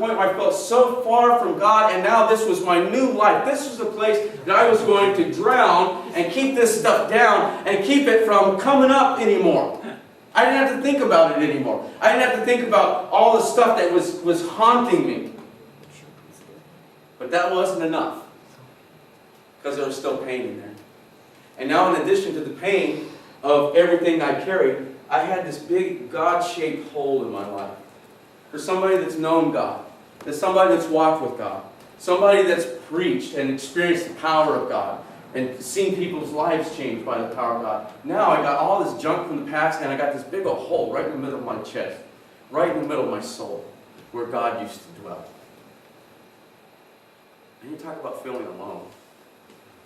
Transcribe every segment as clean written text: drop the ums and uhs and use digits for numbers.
point where I felt so far from God, and now this was my new life. This was the place that I was going to drown and keep this stuff down and keep it from coming up anymore. I didn't have to think about it anymore. I didn't have to think about all the stuff that was haunting me. But that wasn't enough, because there was still pain in there. And now, in addition to the pain of everything I carried, I had this big God-shaped hole in my life. For somebody that's known God, there's somebody that's walked with God, somebody that's preached and experienced the power of God, and seen people's lives changed by the power of God. Now I got all this junk from the past, and I got this big old hole right in the middle of my chest, right in the middle of my soul, where God used to dwell. And you talk about feeling alone.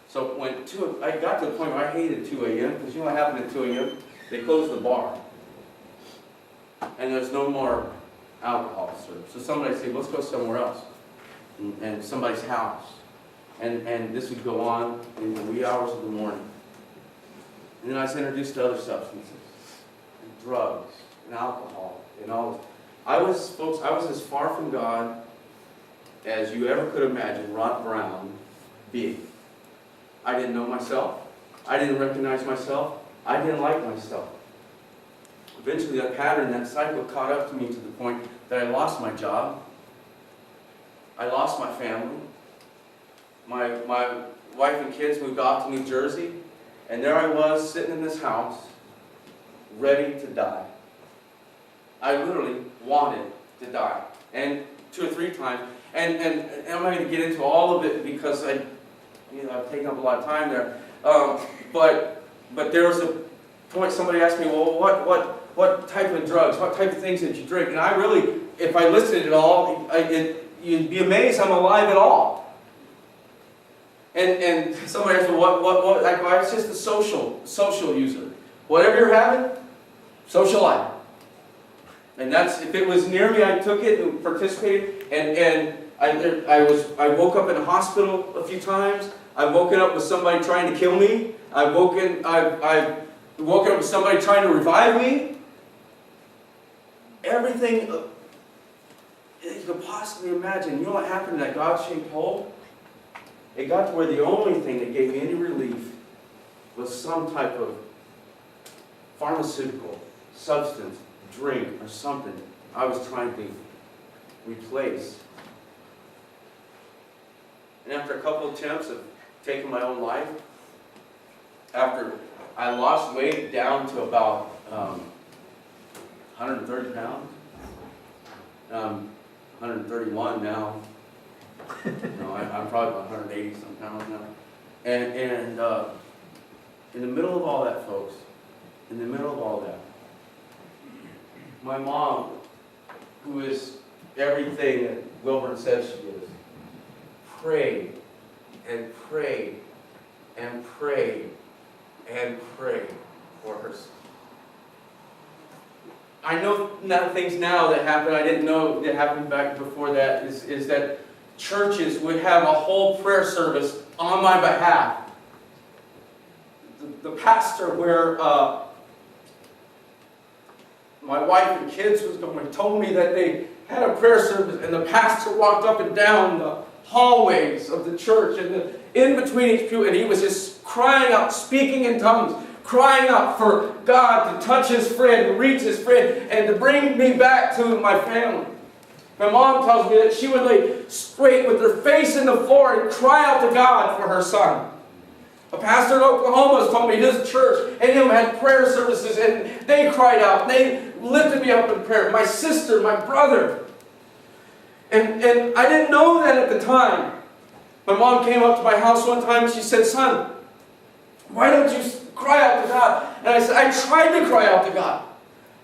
So when I got to the point where I hated 2 a.m., because you know what happened at 2 a.m.? They closed the bar. And there's no more alcohol served. So somebody said, let's go somewhere else. And somebody's house. And this would go on in the wee hours of the morning. And then I was introduced to other substances, and drugs, and alcohol, and all this. I was as far from God as you ever could imagine Ron Brown being. I didn't know myself. I didn't recognize myself. I didn't like myself. Eventually that pattern, that cycle caught up to me to the point that I lost my job. I lost my family. My wife and kids moved off to New Jersey, and there I was sitting in this house, ready to die. I literally wanted to die. And 2 or 3 times, and I'm not going to get into all of it because I've taken up a lot of time there. But there was a point somebody asked me, well, what type of drugs, what type of things did you drink? And I really, if I listed it all, you'd be amazed I'm alive at all. And somebody asked me, what? Like, I was just a social user. Whatever you're having, social life. And that's, if it was near me, I took it and participated. And I woke up in a hospital a few times. I've woken up with somebody trying to kill me. I've woken up with somebody trying to revive me. Everything you could possibly imagine. You know what happened in that God-shaped hole? It got to where the only thing that gave me any relief was some type of pharmaceutical substance, drink, or something I was trying to replace. And after a couple of attempts of taking my own life, after I lost weight down to about 130 pounds, 131 now. No, I'm probably about 180 some pounds now. And in the middle of all that, folks, in the middle of all that, my mom, who is everything that Wilburn says she is, prayed and prayed and prayed and prayed for her son. I know things now that happen I didn't know that happened back before that, is that churches would have a whole prayer service on my behalf. The pastor where my wife and kids was going told me that they had a prayer service, and the pastor walked up and down the hallways of the church and in between each pew, and he was just crying out, speaking in tongues, crying out for God to touch his friend, to reach his friend, and to bring me back to my family. My mom tells me that she would lay straight with her face in the floor and cry out to God for her son. A pastor in Oklahoma has told me his church and him had prayer services, and they cried out, and they lifted me up in prayer. My sister, my brother. And I didn't know that at the time. My mom came up to my house one time and she said, son, why don't you cry out to God? And I said, I tried to cry out to God.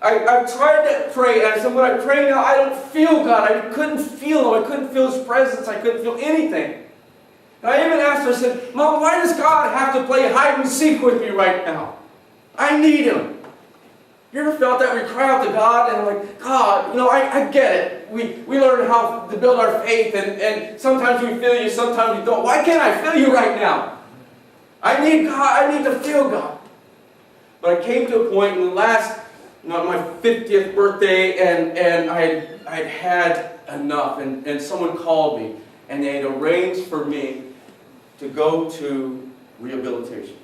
I tried to pray, and I said, when I pray now, I don't feel God. I couldn't feel Him. I couldn't feel His presence. I couldn't feel anything. And I even asked her, I said, Mom, why does God have to play hide and seek with me right now? I need Him. You ever felt that? We cry out to God, and like, God, I get it. We learn how to build our faith, and sometimes we feel you, sometimes we don't. Why can't I feel you right now? I need God. I need to feel God. But I came to a point in the last, my 50th birthday, and I'd had enough. And someone called me, and they had arranged for me to go to rehabilitation.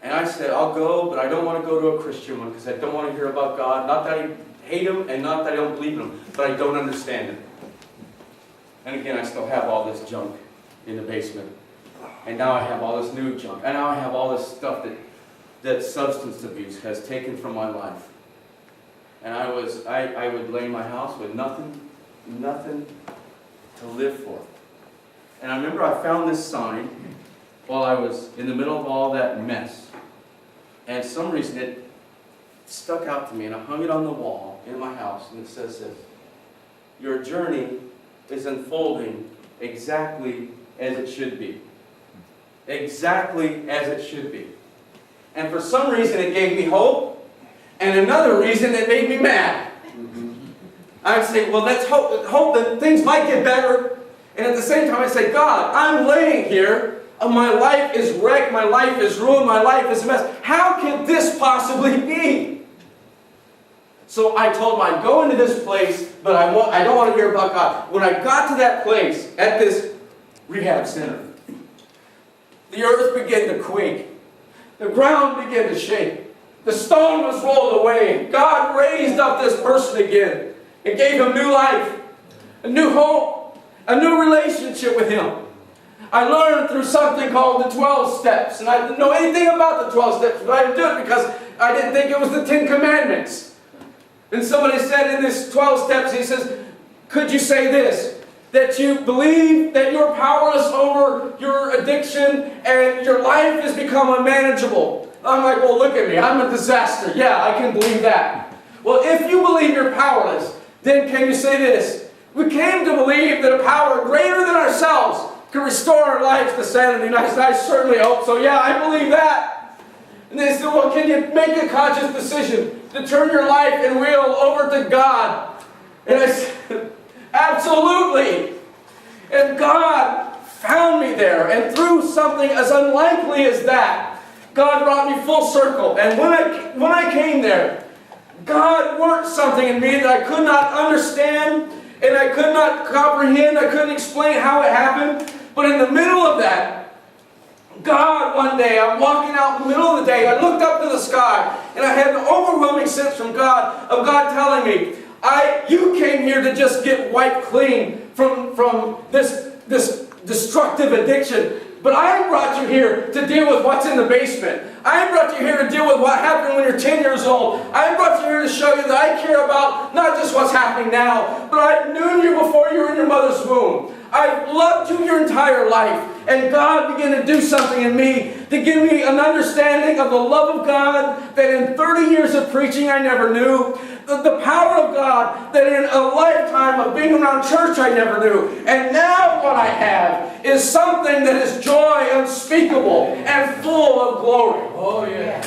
And I said, I'll go, but I don't want to go to a Christian one because I don't want to hear about God. Not that I hate Him and not that I don't believe in Him, but I don't understand Him. And again, I still have all this junk in the basement. And now I have all this new junk. And now I have all this stuff that substance abuse has taken from my life. And I would lay in my house with nothing to live for. And I remember I found this sign while I was in the middle of all that mess. And for some reason it stuck out to me, and I hung it on the wall in my house, and it says this: your journey is unfolding exactly as it should be. Exactly as it should be. And for some reason it gave me hope, and another reason it made me mad. I'd say, well, let's hope that things might get better. And at the same time, I'd say, God, I'm laying here, my life is wrecked, my life is ruined, my life is a mess. How can this possibly be? So I told him I'd go into this place, but I don't want to hear about God. When I got to that place, at this rehab center, the earth began to quake. The ground began to shake. The stone was rolled away. God raised up this person again and gave him new life, a new hope, a new relationship with Him. I learned through something called the 12 steps. And I didn't know anything about the 12 steps, but I didn't do it because I didn't think it was the 10 Commandments. And somebody said in this 12 steps, he says, could you say this? That you believe that you're powerless over your addiction and your life has become unmanageable. I'm like, well, look at me. I'm a disaster. Yeah, I can believe that. Well, if you believe you're powerless, then can you say this? We came to believe that a power greater than ourselves can restore our lives to sanity. And I said, I certainly hope so. Yeah, I believe that. And they said, well, can you make a conscious decision to turn your life and will over to God? And I said, absolutely. And God found me there. And through something as unlikely as that, God brought me full circle. And when I came there, God worked something in me that I could not understand and I could not comprehend. I couldn't explain how it happened. But in the middle of that, God, one day, I'm walking out in the middle of the day, I looked up to the sky, and I had an overwhelming sense from God, of God telling me, you came here to just get wiped clean from this destructive addiction. But I brought you here to deal with what's in the basement. I brought you here to deal with what happened when you're 10 years old. I brought you here to show you that I care about not just what's happening now, but I knew you before you were in your mother's womb. I loved you your entire life. And God began to do something in me to give me an understanding of the love of God that in 30 years of preaching I never knew. The power of God that in a lifetime of being around church I never knew. And now what I have is something that is joy unspeakable and full of glory. Oh yeah.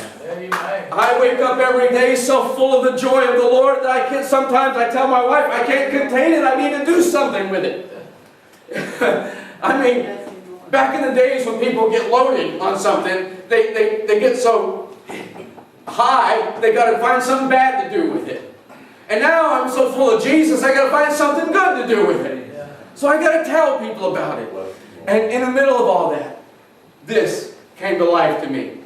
I wake up every day so full of the joy of the Lord that sometimes I tell my wife I can't contain it, I need to do something with it. I mean, back in the days when people get loaded on something, they get so high, they got to find something bad to do with it. And now I'm so full of Jesus, I got to find something good to do with it. So I got to tell people about it. And in the middle of all that, this came to life to me.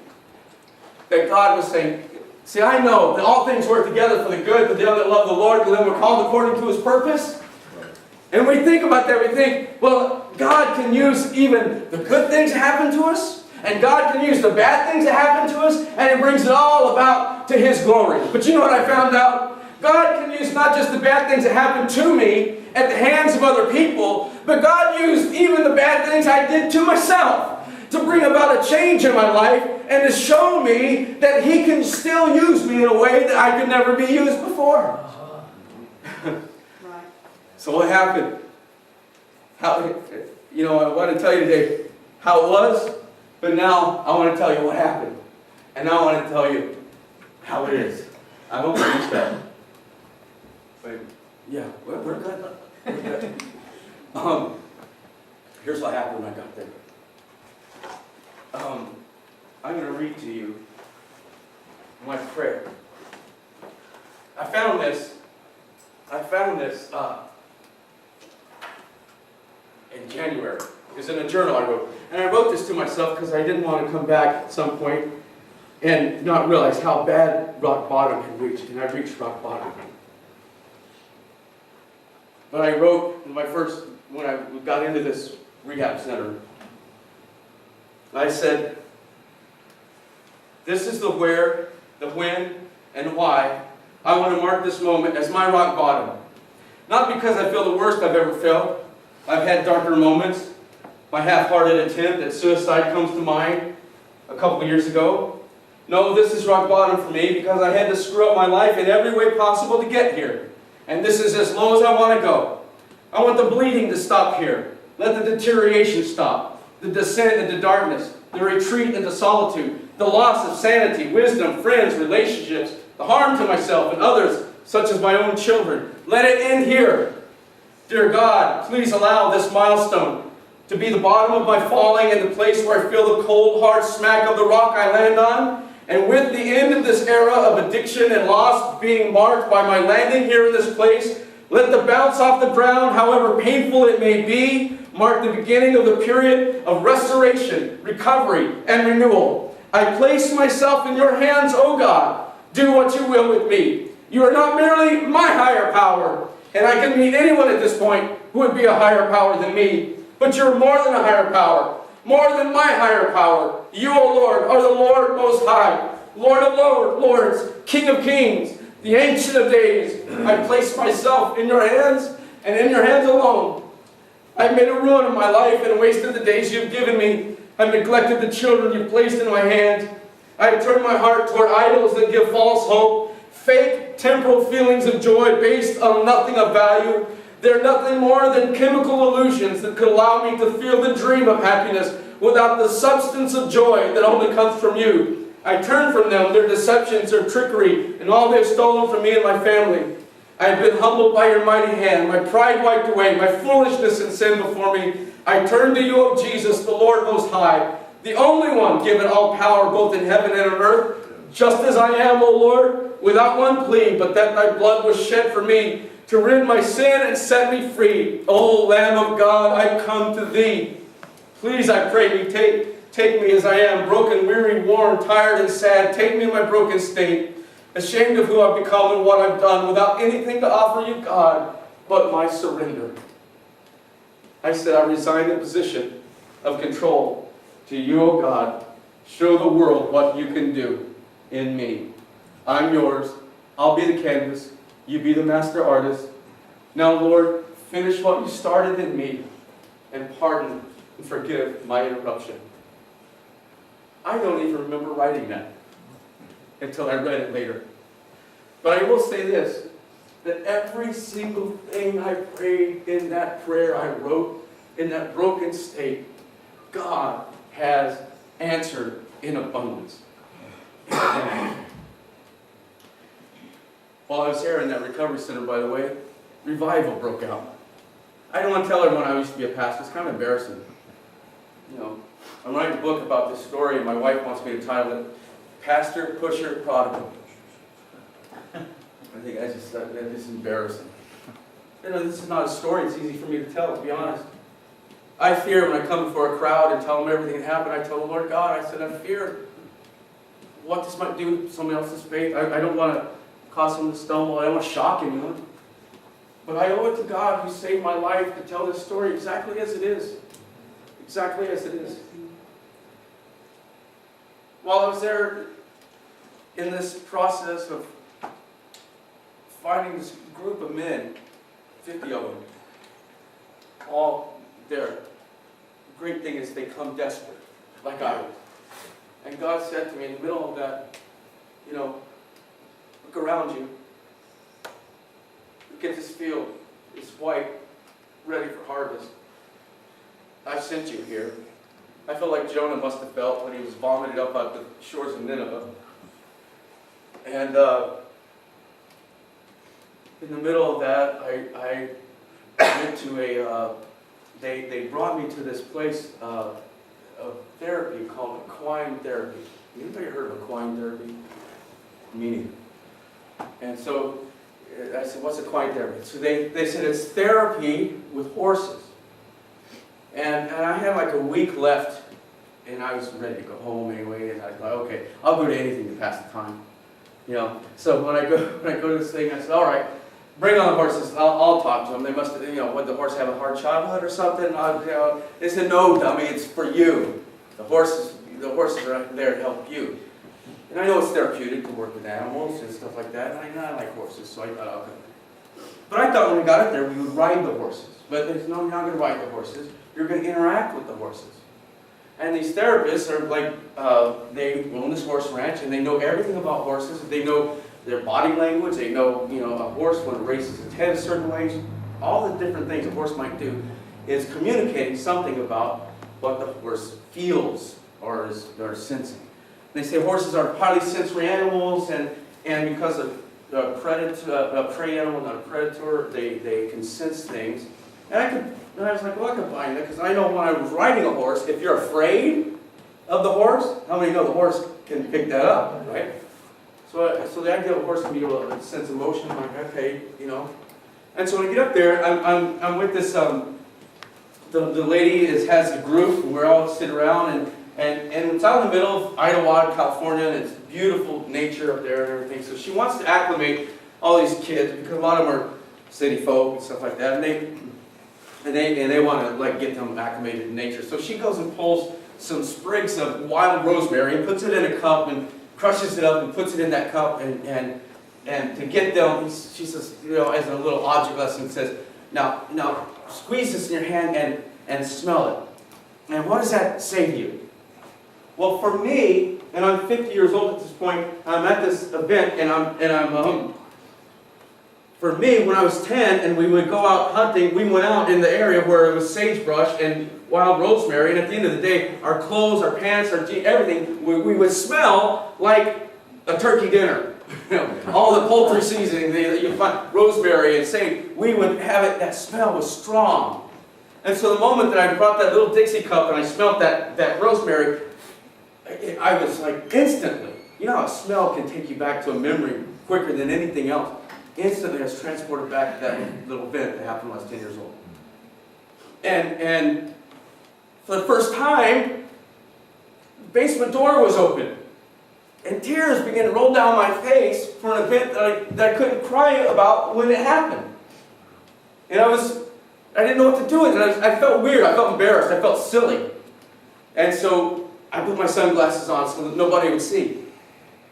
That God was saying, see, I know that all things work together for the good to them that love the Lord, to them we're called according to His purpose. And we think about that, we think, well, God can use even the good things that happen to us, and God can use the bad things that happen to us, and He brings it all about to His glory. But you know what I found out? God can use not just the bad things that happen to me at the hands of other people, but God used even the bad things I did to myself to bring about a change in my life and to show me that He can still use me in a way that I could never be used before. So what happened? I want to tell you today how it was, but now I want to tell you what happened. And now I want to tell you how it is. I hope you reach that. Yeah, we're good. We're good. Here's what happened when I got there. I'm going to read to you my prayer. I found this in January. It was in a journal I wrote. And I wrote this to myself because I didn't want to come back at some point and not realize how bad rock bottom had reached. And I reached rock bottom. But I wrote when I got into this rehab center, I said, this is the where, the when, and why I want to mark this moment as my rock bottom. Not because I feel the worst I've ever felt. I've had darker moments. My half-hearted attempt at suicide comes to mind a couple of years ago. No, this is rock bottom for me because I had to screw up my life in every way possible to get here. And this is as low as I want to go. I want the bleeding to stop here. Let the deterioration stop. The descent into darkness. The retreat into solitude. The loss of sanity, wisdom, friends, relationships. The harm to myself and others, such as my own children. Let it end here. Dear God, please allow this milestone to be the bottom of my falling and the place where I feel the cold, hard smack of the rock I land on. And with the end of this era of addiction and loss being marked by my landing here in this place, let the bounce off the ground, however painful it may be, mark the beginning of the period of restoration, recovery, and renewal. I place myself in your hands, O God. Do what you will with me. You are not merely my higher power, and I can meet anyone at this point who would be a higher power than me. But you're more than a higher power, more than my higher power. You, O Lord, are the Lord Most High, Lord of Lords, King of Kings, the Ancient of Days. I place myself in your hands, and in your hands alone. I've made a ruin of my life and wasted the days you've given me. I've neglected the children you've placed in my hands. I've turned my heart toward idols that give false hope, fake temporal feelings of joy based on nothing of value. They're nothing more than chemical illusions that could allow me to feel the dream of happiness without the substance of joy that only comes from you. I turn from them, their deceptions, their trickery, and all they've stolen from me and my family. I have been humbled by your mighty hand, my pride wiped away, my foolishness and sin before me. I turn to you, O Jesus, the Lord Most High, the only one given all power both in heaven and on earth, just as I am, O Lord, without one plea, but that thy blood was shed for me, to rid my sin and set me free. O Lamb of God, I come to thee. Please, I pray thee, take me as I am, broken, weary, worn, tired, and sad. Take me in my broken state, ashamed of who I've become and what I've done, without anything to offer you, God, but my surrender. I said, I resign the position of control to you, O God. Show the world what you can do in me. I'm yours. I'll be the canvas. You be the master artist. Now, Lord, finish what you started in me and pardon and forgive my interruption. I don't even remember writing that until I read it later. But I will say this, that every single thing I prayed in that prayer I wrote in that broken state, God has answered in abundance. While I was there in that recovery center, by the way, revival broke out. I don't want to tell everyone I used to be a pastor. It's kind of embarrassing. You know, I'm writing a book about this story, and my wife wants me to title it, Pastor, Pusher, Prodigal. I think this is embarrassing. You know, this is not a story it's easy for me to tell, to be honest. I fear when I come before a crowd and tell them everything that happened, I tell the Lord God, I said, I fear what this might do to somebody else's faith. I don't want to cause someone to stumble. I don't want to shock anyone. But I owe it to God who saved my life to tell this story exactly as it is. Exactly as it is. While I was there in this process of finding this group of men, 50 of them, all there. The great thing is they come desperate, like I was. And God said to me in the middle of that, you know, look around you. Look at this field. It's white, ready for harvest. I've sent you here. I felt like Jonah must have felt when he was vomited up at the shores of Nineveh. And in the middle of that, I went to a, they brought me to this place of therapy called equine therapy. Anybody heard of equine therapy? Meaning. And so I said, what's equine therapy? So they said it's therapy with horses. And I had like a week left, and I was ready to go home anyway, and I thought, okay, I'll go to anything to pass the time. You know, so when I go to this thing, I said, all right, bring on the horses. I'll talk to them. They must, you know, would the horse have a hard childhood or something? You know, they said, no, dummy, it's for you. The horses are there to help you. And I know it's therapeutic to work with animals and stuff like that. And I like horses, so I thought, okay. But I thought when we got up there, we would ride the horses. But there's no, you're not going to ride the horses. You're going to interact with the horses. And these therapists are like, they own this horse ranch, and they know everything about horses. They know their body language. They know, you know, a horse when it raises its head a certain way. All the different things a horse might do is communicating something about what the horse feels or is sensing. They say horses are highly sensory animals, and because of a prey animal, not a predator, they can sense things. And I was like, well, I could buy that, because I know when I was riding a horse, if you're afraid of the horse, how many know the horse can pick that up, right? So the idea of a horse can be able to sense emotion, I'm like, okay, you know. And so when I get up there, I'm with this, the lady has a group, and we're all sit around, and it's out in the middle of Idlewild, California, and it's beautiful nature up there and everything. So she wants to acclimate all these kids, because a lot of them are city folk and stuff like that, and they want to like get them acclimated in nature. So she goes and pulls some sprigs of wild rosemary and puts it in a cup and crushes it up and puts it in that cup, and to get them, she says, you know, as a little object lesson, says, now squeeze this in your hand and smell it. And what does that say to you? Well, for me, and I'm 50 years old at this point, I'm at this event, and for me, when I was 10 and we would go out hunting, we went out in the area where it was sagebrush and wild rosemary, and at the end of the day, our clothes, our pants, our jeans, everything, we would smell like a turkey dinner. You know, all the poultry seasoning that you find, rosemary and sage, we would have it, that smell was strong. And so the moment that I brought that little Dixie cup and I smelled that rosemary, I was like instantly, you know how a smell can take you back to a memory quicker than anything else. Instantly I was transported back to that little event that happened when I was 10 years old. And for the first time, the basement door was open. And tears began to roll down my face for an event that I couldn't cry about when it happened. And I didn't know what to do with it. I felt weird, I felt embarrassed, I felt silly. And so I put my sunglasses on so that nobody would see.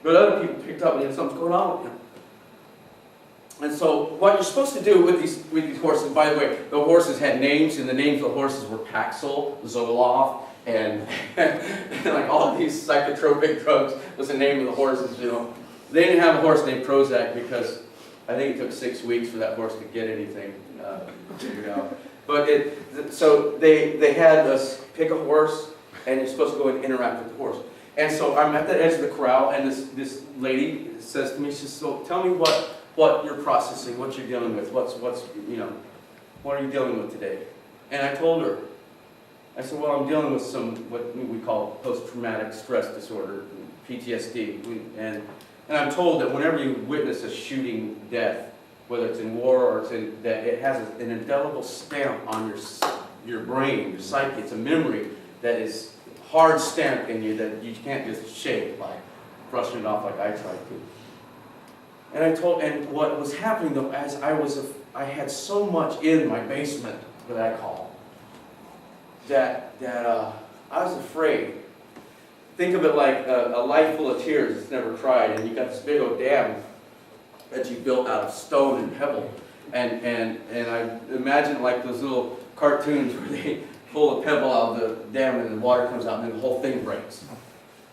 But other people picked up and something's going on with him. And so what you're supposed to do with these horses, by the way, the horses had names, and the names of the horses were Paxil, Zoloft, and like all of these psychotropic drugs was the name of the horses, you know. They didn't have a horse named Prozac because I think it took 6 weeks for that horse to get anything figured out. But so they had us pick a horse, and you're supposed to go and interact with the horse. And so I'm at the edge of the corral, and this lady says to me, she says, so tell me what you're processing, what you're dealing with, what are you dealing with today? And I told her, I said, well, I'm dealing with what we call post-traumatic stress disorder, PTSD. And I'm told that whenever you witness a shooting death, whether it's in war or it's that it has an indelible stamp on your brain, your psyche. It's a memory that is hard stamped in you that you can't just shake by brushing it off like I tried to. And what was happening though, as I had so much in my basement that I call, that I was afraid. Think of it like a life full of tears that's never cried, and you got this big old dam that you built out of stone and pebble. And I imagine like those little cartoons where they pull a pebble out of the dam and the water comes out and then the whole thing breaks.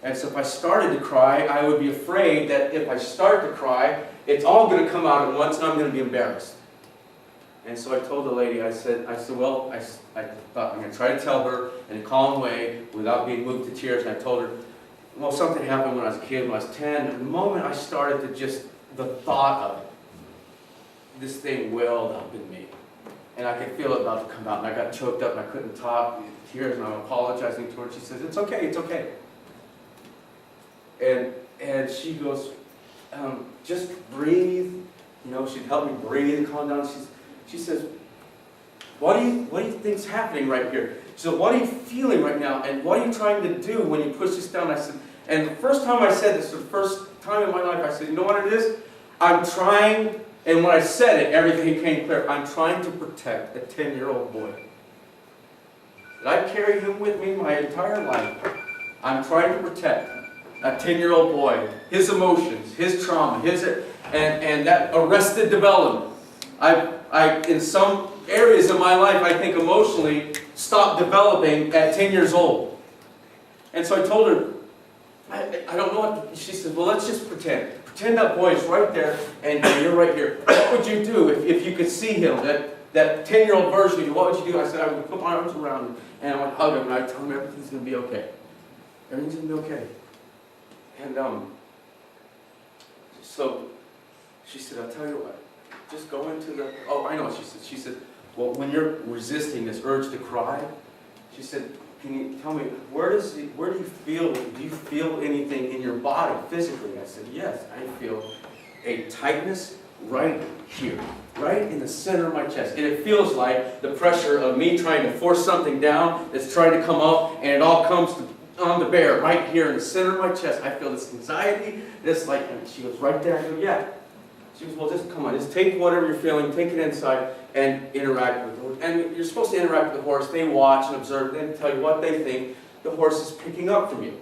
And so if I started to cry, I would be afraid that if I start to cry, it's all going to come out at once and I'm going to be embarrassed. And so I told the lady, I said, well, I thought I'm going to try to tell her in a calm way without being moved to tears. And I told her, well, something happened when I was a kid, when I was 10. And the moment I started to the thought of it, this thing welled up in me. And I could feel it about to come out. And I got choked up and I couldn't talk, tears, and I'm apologizing to her. She says, it's okay, it's okay. And she goes, just breathe. You know, she'd help me breathe and calm down. She says, what do you think's happening right here? She said, what are you feeling right now? And what are you trying to do when you push this down? I said, and the first time I said this, the first time in my life, I said, you know what it is? I'm trying, and when I said it, everything came clear. I'm trying to protect a 10-year-old boy. I've carried him with me my entire life. I'm trying to protect a 10-year-old boy, his emotions, his trauma, and that arrested development. I in some areas of my life, I think emotionally, stopped developing at 10 years old. And so I told her, I don't know what, she said, well, let's just pretend. Pretend that boy is right there, and you're right here. What would you do if you could see him, that 10-year-old version of you? What would you do? I said, I would put my arms around him, and I would hug him, and I'd tell him everything's going to be okay. Everything's going to be okay. And so she said, I'll tell you what, just go into the, oh, I know what she said. She said, well, when you're resisting this urge to cry, she said, can you tell me, where do you feel anything in your body physically? I said, yes, I feel a tightness right here, right in the center of my chest. And it feels like the pressure of me trying to force something down that's trying to come up, and it all comes on the bear right here in the center of my chest. I feel this anxiety, this like, and she goes, right there. I go, yeah. She goes, well, just come on, just take whatever you're feeling, take it inside, and interact with the horse. And you're supposed to interact with the horse. They watch and observe, and then tell you what they think the horse is picking up from you.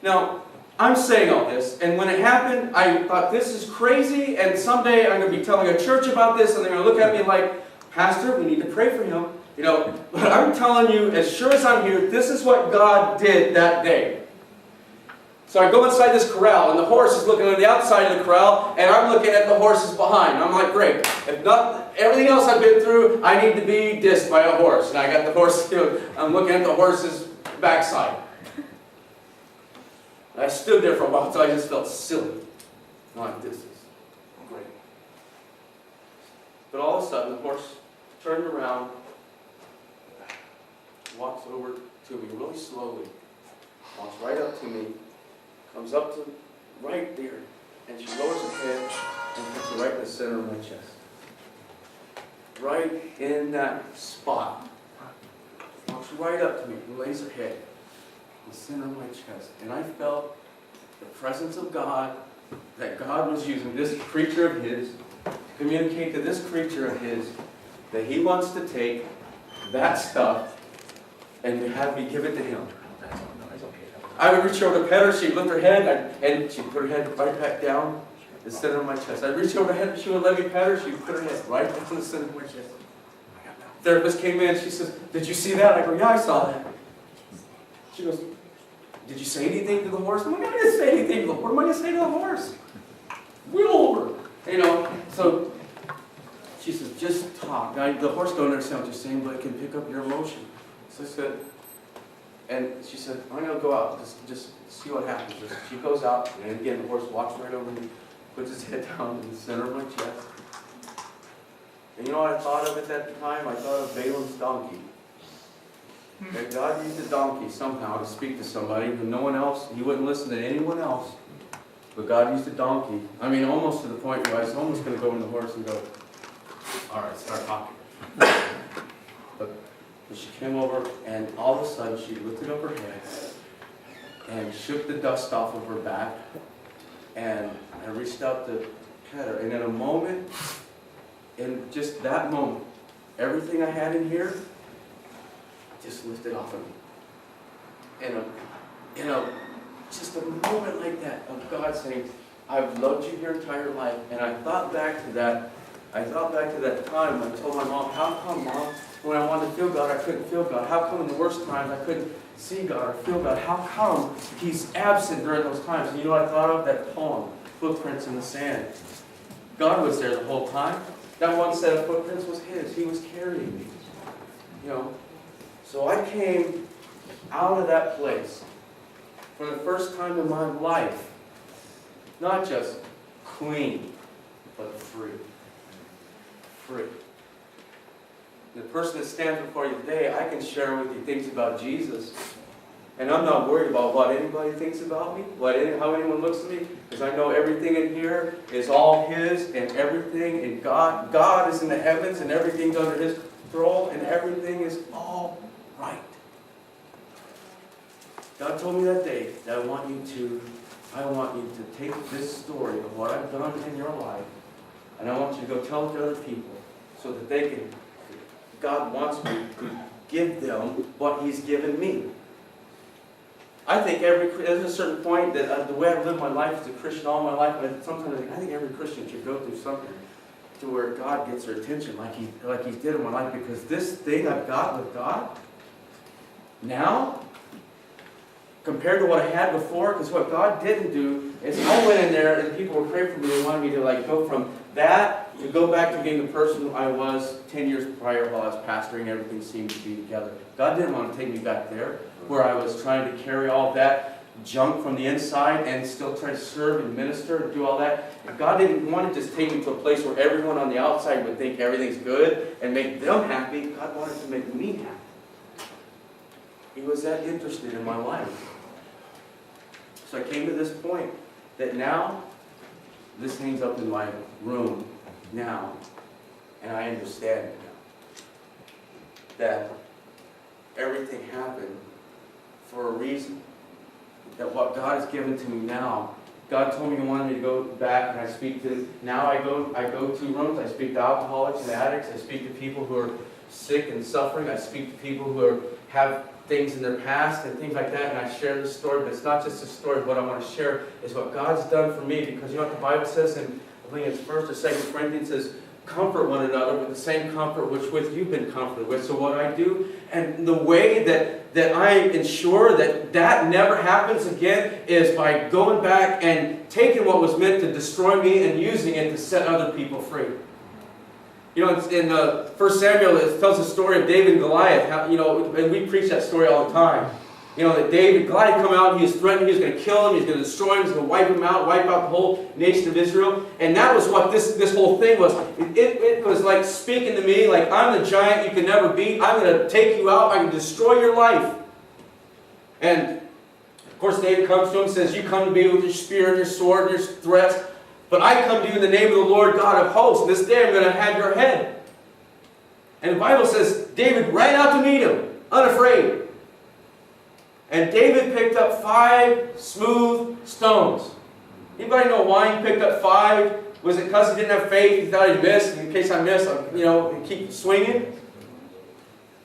Now, I'm saying all this, and when it happened, I thought, this is crazy, and someday I'm going to be telling a church about this, and they're going to look at me like, Pastor, we need to pray for him. You know, but I'm telling you, as sure as I'm here, this is what God did that day. So I go inside this corral, and the horse is looking on the outside of the corral, and I'm looking at the horses behind. I'm like, great. If not everything else I've been through, I need to be dissed by a horse. And I got the horse, you know, I'm looking at the horse's backside. And I stood there for a while until I just felt silly. I'm like, this is great. But all of a sudden, the horse turned around, walks over to me really slowly, walks right up to me, comes up to right there, and she lowers her head and puts it right in the center of my chest. Right in that spot. Walks right up to me and lays her head in the center of my chest. And I felt the presence of God, that God was using this creature of His to communicate to this creature of His that He wants to take that stuff and have me give it to Him. I would reach over to pet her, she'd lift her head, and she'd put her head right back down the center of my chest. I'd reach over her head, she would let me pet her, she'd put her head right down the center of my chest. The therapist came in, she says, did you see that? I go, yeah, I saw that. She goes, did you say anything to the horse? I'm like, I didn't say anything to the horse. What am I going to say to the horse? Wheel over. You know, so she says, just talk. Now, the horse don't understand what you're saying, but it can pick up your emotion. So I said, and she said, I'm going to go out, just see what happens. She goes out, and again, the horse walks right over me, puts his head down in the center of my chest. And you know what I thought of at that time? I thought of Balaam's donkey. That God used a donkey somehow to speak to somebody, and no one else, He wouldn't listen to anyone else. But God used a donkey. I mean, almost to the point where I was almost going to go in the horse and go, all right, start talking. But she came over, and all of a sudden, she lifted up her head and shook the dust off of her back. And I reached out to pet her. And in a moment, in just that moment, everything I had in here just lifted off of me. Just a moment like that of God saying, I've loved you your entire life. And I thought back to that. I thought back to that time when I told my mom, how come, Mom, when I wanted to feel God, I couldn't feel God? How come in the worst times I couldn't see God or feel God? How come He's absent during those times? And you know what I thought of? That poem, Footprints in the Sand. God was there the whole time. That one set of footprints was His. He was carrying me. You know. So I came out of that place for the first time in my life, not just clean, but free. Free. The person that stands before you today, I can share with you things about Jesus. And I'm not worried about what anybody thinks about me, how anyone looks at me, because I know everything in here is all His, and everything in God. God is in the heavens, and everything's under His control, and everything is all right. God told me that day that I want you to take this story of what I've done in your life, and I want you to go tell it to other people so that they can, God wants me to give them what He's given me. I think there's a certain point that the way I've lived my life as a Christian all my life, but sometimes I think every Christian should go through something to where God gets their attention like He did in my life, because this thing I've got with God now, compared to what I had before, because what God didn't do is I went in there and people were praying for me. They wanted me to go from that to go back to being the person I was 10 years prior while I was pastoring. Everything seemed to be together. God didn't want to take me back there where I was trying to carry all that junk from the inside and still try to serve and minister and do all that. And God didn't want to just take me to a place where everyone on the outside would think everything's good and make them happy. God wanted to make me happy. He was that interested in my life. So I came to this point that now, this hangs up in my room now, and I understand it now. That everything happened for a reason. That what God has given to me now, God told me He wanted me to go back, and I speak to, now I go to rooms, I speak to alcoholics and addicts, I speak to people who are sick and suffering, I speak to people who have things in their past and things like that, and I share the story, but it's not just a story. What I want to share is what God's done for me, because you know what the Bible says in, I think it's 1 or 2 Corinthians, says, comfort one another with the same comfort which with you've been comforted with. So what I do, and the way that I ensure that never happens again, is by going back and taking what was meant to destroy me and using it to set other people free. You know, it's in 1 Samuel, it tells the story of David and Goliath. How, you know, and we preach that story all the time. You know, that Goliath come out, he was threatened, he was going to kill him, he was going to destroy him, he was going to wipe him out, wipe out the whole nation of Israel. And that was what this whole thing was. It was like speaking to me, like, I'm the giant you can never beat. I'm going to take you out. I'm going to destroy your life. And, of course, David comes to him and says, you come to me with your spear and your sword and your threats. But I come to you in the name of the Lord God of hosts. This day I'm going to have your head. And the Bible says David ran out to meet him, unafraid. And David picked up 5 smooth stones. Anybody know why he picked up 5? Was it because he didn't have faith? He thought he'd miss. In case I miss, I'll keep swinging.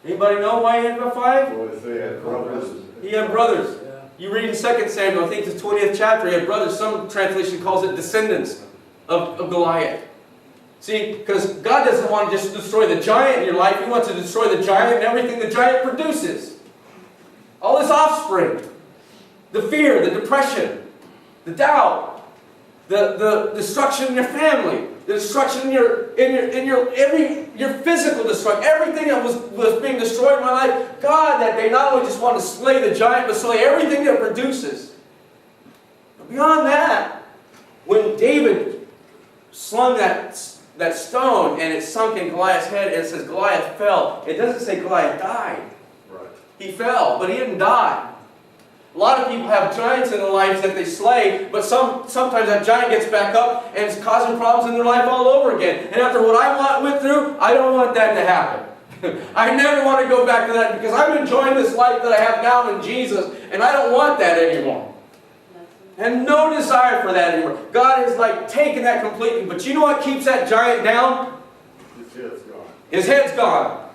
Anybody know why he had about 5? Well, they had brothers. He had brothers. You read in 2 Samuel, I think the 20th chapter, he had brothers. Some translation calls it descendants of Goliath. See, because God doesn't want to just destroy the giant in your life. He wants to destroy the giant and everything the giant produces. All his offspring. The fear, the depression, the doubt, the destruction in your family, the destruction in your physical destruction, everything that was being destroyed in my life. God, that they not only just want to slay the giant, but slay everything that it produces. But beyond that, when David slung that stone and it sunk in Goliath's head, and it says Goliath fell. It doesn't say Goliath died. Right. He fell, but he didn't die. A lot of people have giants in their lives that they slay, but sometimes that giant gets back up and it's causing problems in their life all over again. And after what I went through, I don't want that to happen. I never want to go back to that, because I'm enjoying this life that I have now in Jesus, and I don't want that anymore. And no desire for that anymore. God is like taking that completely. But you know what keeps that giant down? His head's gone. His head's gone.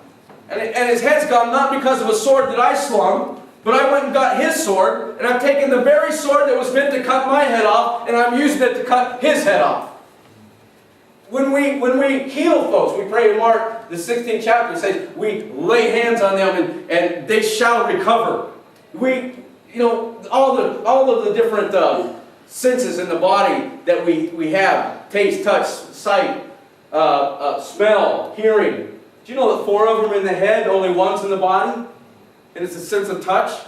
And his head's gone not because of a sword that I slung, but I went and got his sword, and I've taken the very sword that was meant to cut my head off, and I'm using it to cut his head off. When we heal folks, we pray in Mark, the 16th chapter, it says, we lay hands on them and they shall recover. All of the different senses in the body that we have, taste, touch, sight, smell, hearing. Do you know that 4 of them are in the head, only 1's in the body? And it's a sense of touch.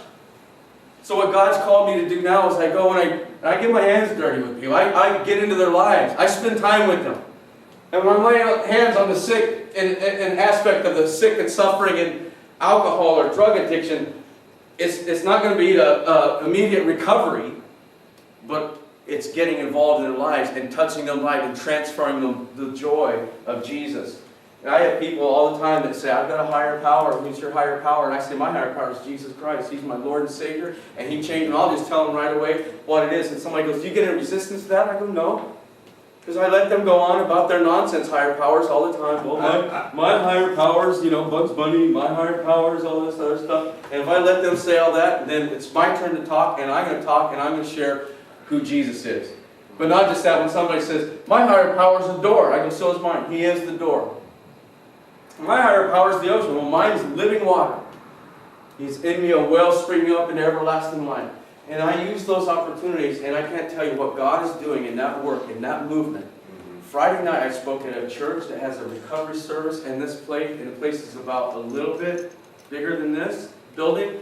So what God's called me to do now is I go and I get my hands dirty with people. I get into their lives. I spend time with them. And when I'm laying hands on the sick, an aspect of the sick and suffering in alcohol or drug addiction, it's not going to be an immediate recovery, but it's getting involved in their lives and touching their life and transferring them the joy of Jesus. And I have people all the time that say, I've got a higher power. Who's your higher power? And I say, my higher power is Jesus Christ. He's my Lord and Savior. And He changed, and I'll just tell them right away what it is. And somebody goes, do you get any resistance to that? I go, no. Because I let them go on about their nonsense higher powers all the time. Well, my higher powers, Bugs Bunny, my higher powers, all this other stuff. And if I let them say all that, then it's my turn to talk, and I'm going to talk, and I'm going to share who Jesus is. But not just that, when somebody says, my higher power is the door. I go, so is mine. He is the door. My higher power is the ocean. Well, mine is living water. He's in me, a well springing up into everlasting life. And I use those opportunities, and I can't tell you what God is doing in that work, in that movement. Friday night I spoke at a church that has a recovery service, and this place, and the place is about a little bit bigger than this building,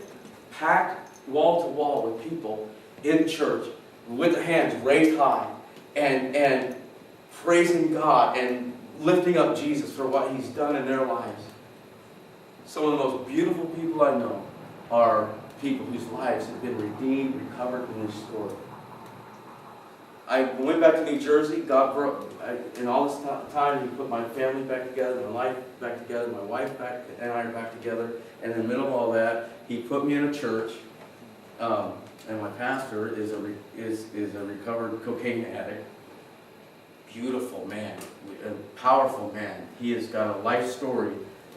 packed wall to wall with people in church, with their hands raised high, and praising God, and lifting up Jesus for what He's done in their lives. Some of the most beautiful people I know are people whose lives have been redeemed, recovered, and restored. I went back to New Jersey. God broke, in all this time, He put my family back together, my life back together, my wife back, and I are back together. And in the middle of all that, He put me in a church, and my pastor is a recovered cocaine addict. Beautiful man, a powerful man. He has got a life story.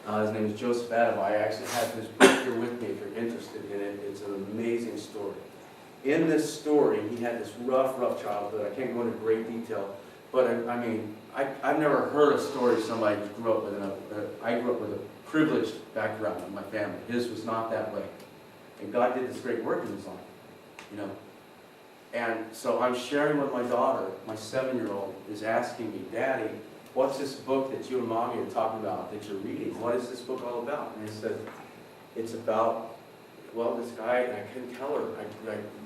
His name is Joseph Adams. I actually have his book here with me if you're interested in it. It's an amazing story. In this story, he had this rough childhood. I can't go into great detail, but I've never heard a story of somebody who grew up with I grew up with a privileged background in my family. His was not that way. And God did this great work in his life, And so I'm sharing with my daughter, my 7-year-old, is asking me, Daddy, what's this book that you and Mommy are talking about, that you're reading? What is this book all about? And I said, it's about, this guy, and I couldn't tell her.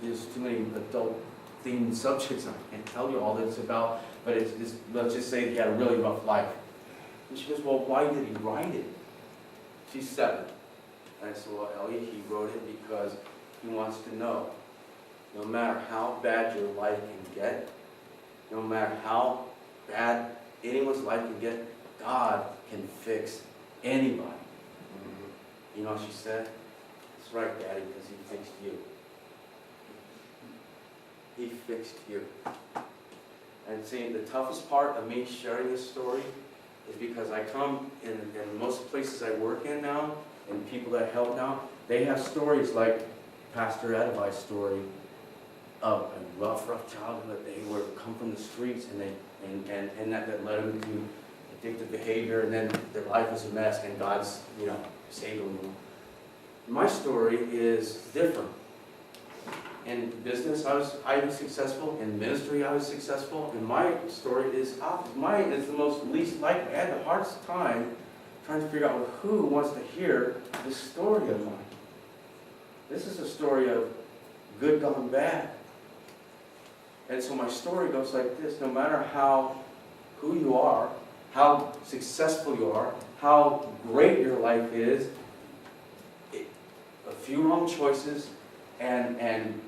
There's too many adult-themed subjects, and I can't tell you all that it's about, but it's just, let's just say he had a really rough life. And she goes, well, why did he write it? She's 7. And I said, well, Ellie, he wrote it because he wants to know, no matter how bad your life can get, no matter how bad anyone's life can get, God can fix anybody. You know what she said? That's right, Daddy, because He fixed you. He fixed you. And see, the toughest part of me sharing this story is because I come in most places I work in now, and people that help now, they have stories like Pastor Adavai's story of a rough childhood. They were come from the streets, and that led them to addictive behavior, and then their life was a mess, and God's saved them. My story is different. In business, I was successful. In ministry, I was successful. And my story is opposite. Mine is the most least likely. I had the hardest time trying to figure out who wants to hear this story of mine. This is a story of good gone bad. And so my story goes like this. No matter who you are, how successful you are, how great your life is, a few wrong choices and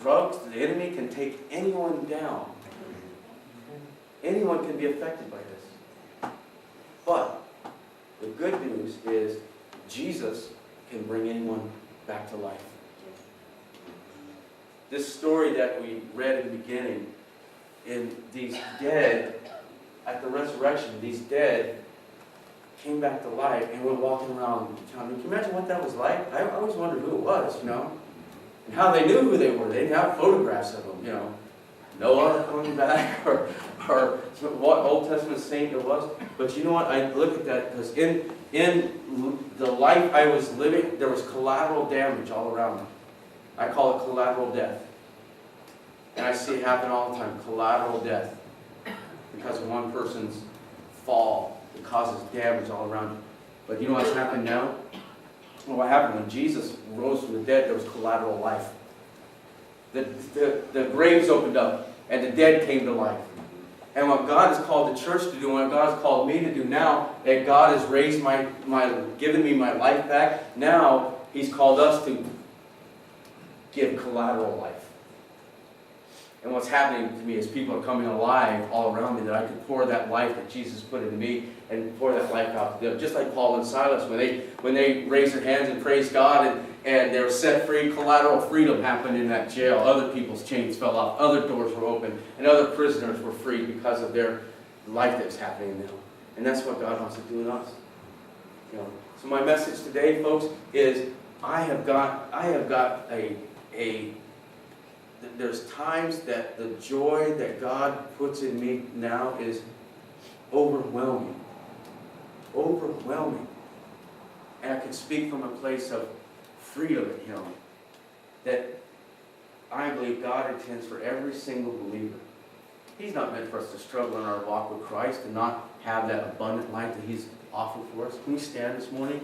drugs, the enemy can take anyone down. Anyone can be affected by this. But the good news is Jesus can bring anyone back to life. This story that we read in the beginning, in these dead, at the resurrection, these dead came back to life and were walking around town. Can you imagine what that was like? I always wondered who it was, and how they knew who they were. They didn't have photographs of them, Noah coming back, or what Old Testament saint it was. But you know what? I look at that because in the life I was living, there was collateral damage all around me. I call it collateral death. And I see it happen all the time, collateral death. Because of one person's fall, it causes damage all around you. But you know what's happened now? Well, what happened when Jesus rose from the dead, there was collateral life. The graves opened up, and the dead came to life. And what God has called the church to do, and what God has called me to do now, that God has raised given me my life back, now He's called us to give collateral life. And what's happening to me is people are coming alive all around me, that I could pour that life that Jesus put into me and pour that life out to them. Just like Paul and Silas, when they raised their hands and praised God and they were set free, collateral freedom happened in that jail. Other people's chains fell off, other doors were open, and other prisoners were freed because of their life that's happening in them. And that's what God wants to do in us. You know. So my message today, folks, is I have got there's times that the joy that God puts in me now is overwhelming. Overwhelming. And I can speak from a place of freedom in Him that I believe God intends for every single believer. He's not meant for us to struggle in our walk with Christ and not have that abundant life that He's offered for us. Can we stand this morning?